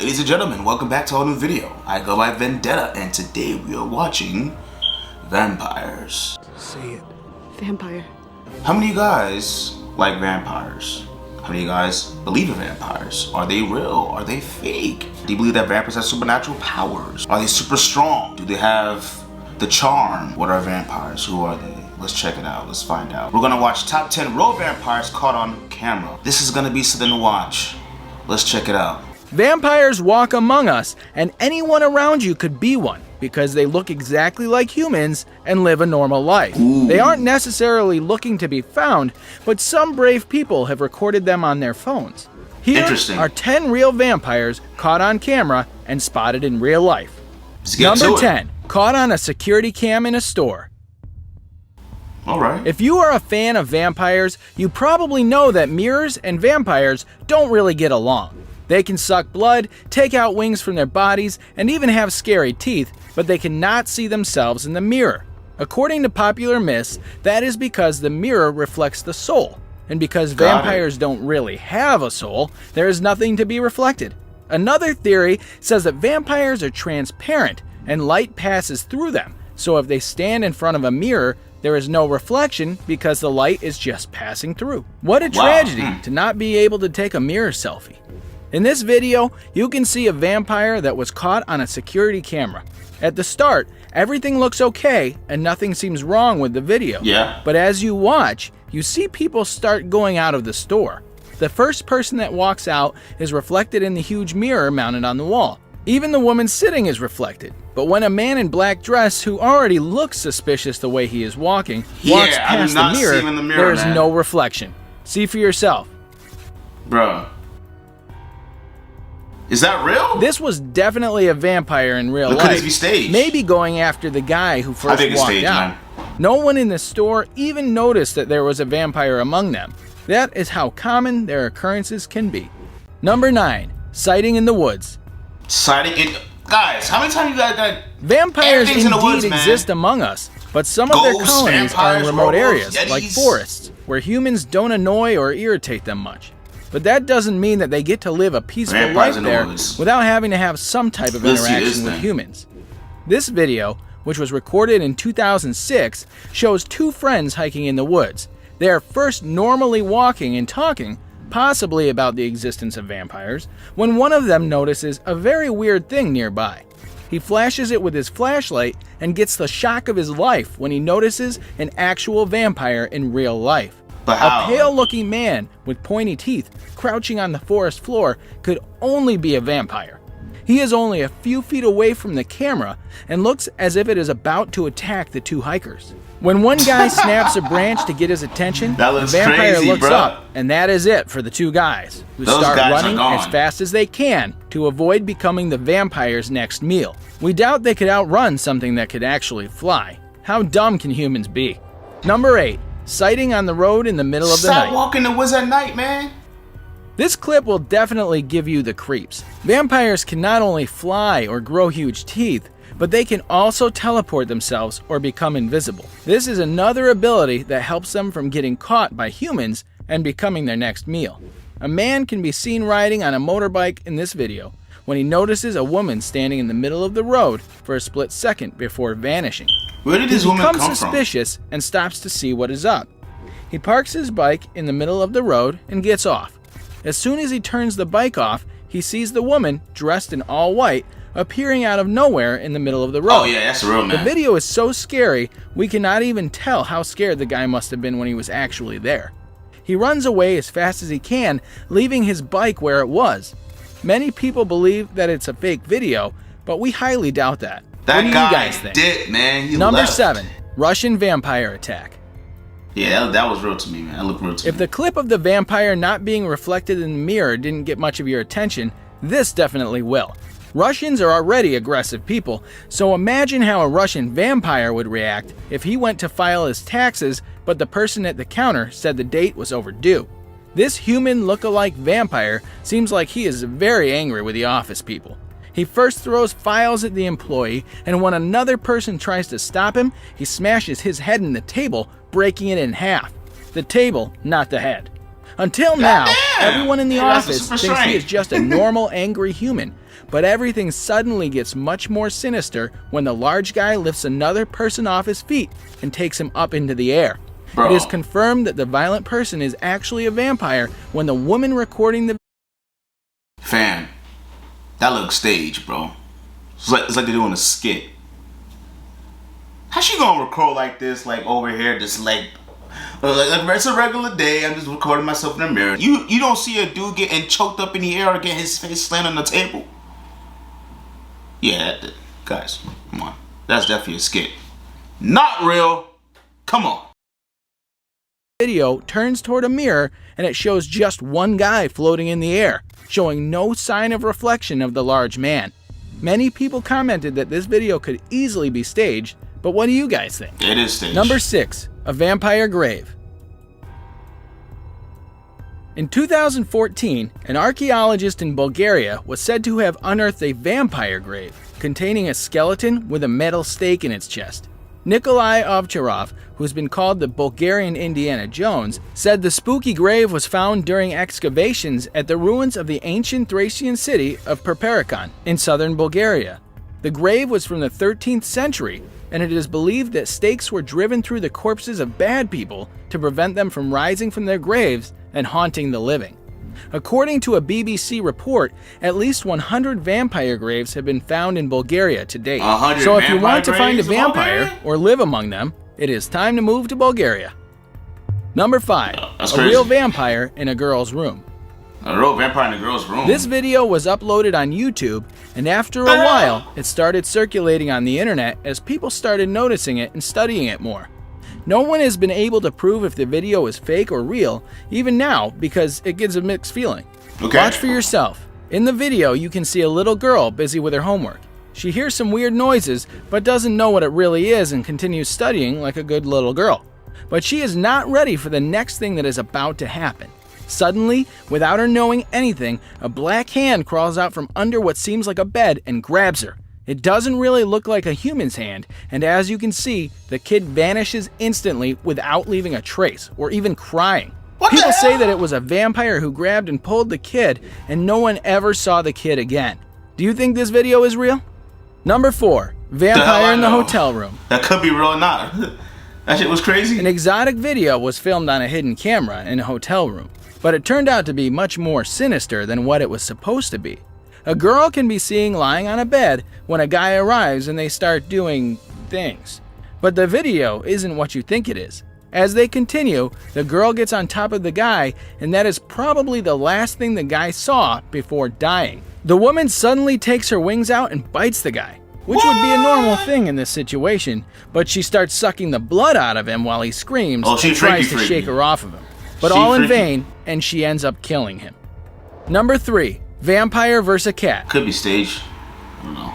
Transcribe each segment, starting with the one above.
Ladies and gentlemen, welcome back to a new video. I go by Vendetta, and today we are watching vampires. Say it. Vampire. How many of you guys like vampires? How many of you guys believe in vampires? Are they real? Are they fake? Do you believe that vampires have supernatural powers? Are they super strong? Do they have the charm? What are vampires? Who are they? Let's check it out. Let's find out. We're gonna watch top 10 real vampires caught on camera. This is gonna be something to watch. Let's check it out. Vampires walk among us, and anyone around you could be one because they look exactly like humans and live a normal life. Ooh. They aren't necessarily looking to be found, but some brave people have recorded them on their phones. Here Interesting. are 10 real vampires caught on camera and spotted in real life. Let's get to Number it. 10, caught on a security cam in a store. All right. If you are a fan of vampires, you probably know that mirrors and vampires don't really get along. They can suck blood, take out wings from their bodies, and even have scary teeth, but they cannot see themselves in the mirror. According to popular myths, that is because the mirror reflects the soul, and because vampires don't really have a soul, there is nothing to be reflected. Another theory says that vampires are transparent, and light passes through them, so if they stand in front of a mirror, there is no reflection because the light is just passing through. What a tragedy to not be able to take a mirror selfie. In this video, you can see a vampire that was caught on a security camera. At the start, everything looks okay and nothing seems wrong with the video. Yeah. But as you watch, you see people start going out of the store. The first person that walks out is reflected in the huge mirror mounted on the wall. Even the woman sitting is reflected. But when a man in black dress, who already looks suspicious the way he is walking, walks past the mirror, there is no reflection. See for yourself. Bruh. Is that real? This was definitely a vampire in real Could life. this be staged? Maybe going after the guy who first it's walked staged, out. man. No one in the store even noticed that there was a vampire among them. That is how common their occurrences can be. Number 9, sighting in the woods. Sighting in... Guys, how many times you guys got... Vampires Everything's in the indeed woods, man. exist among us, but some of their Ghosts, colonies are in vampires, remote werewolves, areas, like yetis. forests, where humans don't annoy or irritate them much. But that doesn't mean that they get to live a peaceful Vampires life in the there woods. without having to have some type of Let's see interaction this with thing. humans. This video, which was recorded in 2006, shows two friends hiking in the woods. They are first normally walking and talking, possibly about the existence of vampires, when one of them notices a very weird thing nearby. He flashes it with his flashlight and gets the shock of his life when he notices an actual vampire in real life. But how? A pale-looking man with pointy teeth crouching on the forest floor could only be a vampire. He is only a few feet away from the camera and looks as if it is about to attack the two hikers. When one guy snaps a branch to get his attention, That the looks vampire crazy, looks bruh. up, and that is it for the two guys, who Those start guys are running gone. as fast as they can to avoid becoming the vampire's next meal. We doubt they could outrun something that could actually fly. How dumb can humans be? Number 8. Sighting on the road in the middle of the night. Stop walking the woods at night, man. This clip will definitely give you the creeps. Vampires can not only fly or grow huge teeth, but they can also teleport themselves or become invisible. This is another ability that helps them from getting caught by humans and becoming their next meal. A man can be seen riding on a motorbike in this video when he notices a woman standing in the middle of the road for a split second before vanishing. Where did this He woman becomes come from? suspicious and stops to see what is up. He parks his bike in the middle of the road and gets off. As soon as he turns the bike off, he sees the woman, dressed in all white, appearing out of nowhere in the middle of the road. Oh yeah, that's real, The man. video is so scary, we cannot even tell how scared the guy must have been when he was actually there. He runs away as fast as he can, leaving his bike where it was. Many people believe that it's a fake video, but we highly doubt that. That What do you guy guys think? did, man. He Number left. 7. Russian vampire attack. Yeah, that was real to me, man. That looked real to If me. the clip of the vampire not being reflected in the mirror didn't get much of your attention, this definitely will. Russians are already aggressive people, so imagine how a Russian vampire would react if he went to file his taxes, but the person at the counter said the date was overdue. This human look-alike vampire seems like he is very angry with the office people. He first throws files at the employee, and when another person tries to stop him, he smashes his head in the table, breaking it in half. The table, not the head. Until now, Goddamn! everyone in the Hey, that's office super thinks he is strange. just a normal, angry human, But everything suddenly gets much more sinister when the large guy lifts another person off his feet and takes him up into the air. Bro. It is confirmed that the violent person is actually a vampire when the woman recording the Fam, that looks staged, bro. It's like they're doing a skit. How she gonna record like this, like over here, just like it's a regular day. I'm just recording myself in the mirror. You don't see a dude getting choked up in the air or getting his face slammed on the table? Yeah, guys, come on. That's definitely a skit. Not real. Come on. video turns toward a mirror and it shows just one guy floating in the air, showing no sign of reflection of the large man. Many people commented that this video could easily be staged, but what do you guys think? It is staged. Number 6. A vampire grave. In 2014, an archaeologist in Bulgaria was said to have unearthed a vampire grave containing a skeleton with a metal stake in its chest. Nikolai Ovcharov, who's been called the Bulgarian Indiana Jones, said the spooky grave was found during excavations at the ruins of the ancient Thracian city of Perperikon in southern Bulgaria. The grave was from the 13th century, and it is believed that stakes were driven through the corpses of bad people to prevent them from rising from their graves and haunting the living. According to a BBC report, at least 100 vampire graves have been found in Bulgaria to date. So if you want to find a vampire or live among them, it is time to move to Bulgaria. Number 5. A real vampire in a girl's room. A real vampire in a girl's room? This video was uploaded on YouTube, and after a while, it started circulating on the internet as people started noticing it and studying it more. No one has been able to prove if the video is fake or real, even now, because it gives a mixed feeling. Okay. Watch for yourself. In the video, you can see a little girl busy with her homework. She hears some weird noises, but doesn't know what it really is and continues studying like a good little girl. But she is not ready for the next thing that is about to happen. Suddenly, without her knowing anything, a black hand crawls out from under what seems like a bed and grabs her. It doesn't really look like a human's hand, and as you can see, the kid vanishes instantly without leaving a trace, or even crying. People say that it was a vampire who grabbed and pulled the kid, and no one ever saw the kid again. Do you think this video is real? Number 4. Vampire in the hotel room. That could be real or not. That shit was crazy. An exotic video was filmed on a hidden camera in a hotel room, but it turned out to be much more sinister than what it was supposed to be. A girl can be seen lying on a bed when a guy arrives and they start doing things. But the video isn't what you think it is. As they continue, the girl gets on top of the guy, and that is probably the last thing the guy saw before dying. The woman suddenly takes her wings out and bites the guy, which would be a normal thing in this situation, but she starts sucking the blood out of him while he screams and tries to shake her off of him. But all in vain, and she ends up killing him. Number 3. Vampire vs. cat. Could be staged. I don't know.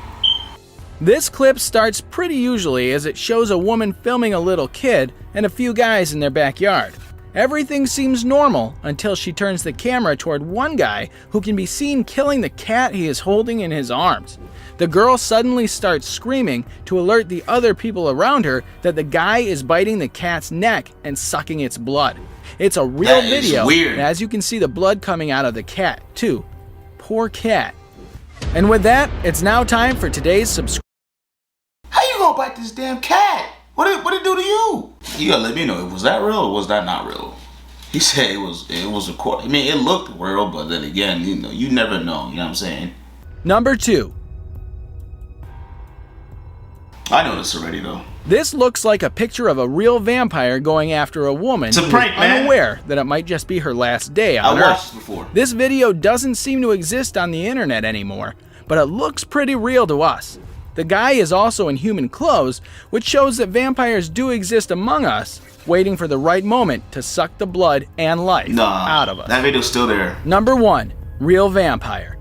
This clip starts pretty usually as it shows a woman filming a little kid and a few guys in their backyard. Everything seems normal until she turns the camera toward one guy who can be seen killing the cat he is holding in his arms. The girl suddenly starts screaming to alert the other people around her that the guy is biting the cat's neck and sucking its blood. It's a real video, and as you can see the blood coming out of the cat too. Poor cat. And with that, it's now time for today's subscribe. How you gonna bite this damn cat? What it do to you? You gotta let me know, was that real or was that not real? He said it was recorded. I mean, it looked real, but then again, you never know, you know what I'm saying? Number 2. I know this already though. This looks like a picture of a real vampire going after a woman who is unaware that it might just be her last day on Earth. I watched this before. This video doesn't seem to exist on the internet anymore, but it looks pretty real to us. The guy is also in human clothes, which shows that vampires do exist among us, waiting for the right moment to suck the blood and life out of us. That video's still there. Number 1. Real vampire.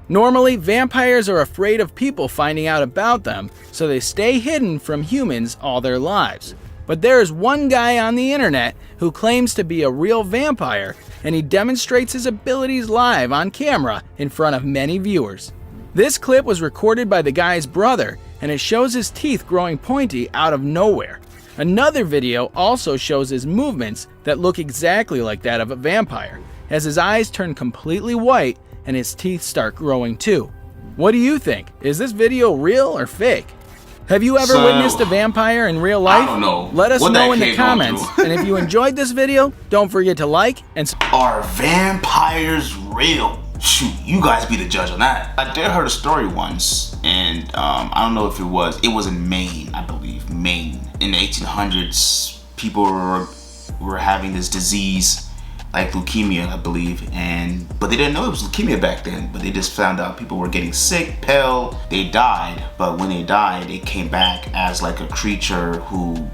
Normally, vampires are afraid of people finding out about them, so they stay hidden from humans all their lives. But there is one guy on the internet who claims to be a real vampire, and he demonstrates his abilities live on camera in front of many viewers. This clip was recorded by the guy's brother, and it shows his teeth growing pointy out of nowhere. Another video also shows his movements that look exactly like that of a vampire. as his eyes turn completely white and his teeth start growing too. What do you think? Is this video real or fake? Have you ever witnessed a vampire in real life? I don't know. Let us know in the comments. through. And if you enjoyed this video, don't forget to like and Are vampires real? Shoot, you guys be the judge on that. I did heard a story once, and I don't know if it was in Maine, I believe, Maine. In the 1800s, people were having this disease, like leukemia, I believe, but they didn't know it was leukemia back then, but they just found out people were getting sick, pale, they died, but when they died, they came back as like a creature who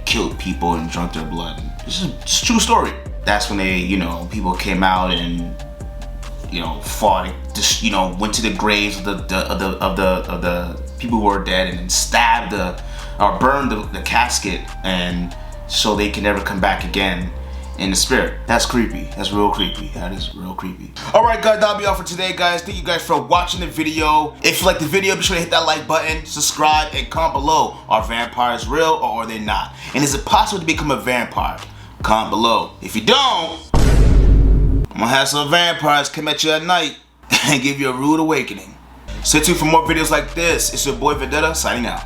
killed people and drank their blood. This is a true story. That's when they, people came out and fought, just went to the graves of the people who were dead and stabbed or burned the casket, and so they can never come back again in the spirit. That's creepy. That's real creepy. That is real creepy. Alright guys, that'll be all for today, guys. Thank you guys for watching the video. If you like the video, be sure to hit that like button, subscribe, and comment below. Are vampires real or are they not? And is it possible to become a vampire? Comment below. If you don't, I'm gonna have some vampires come at you at night and give you a rude awakening. Stay tuned for more videos like this. It's your boy Vendetta signing out.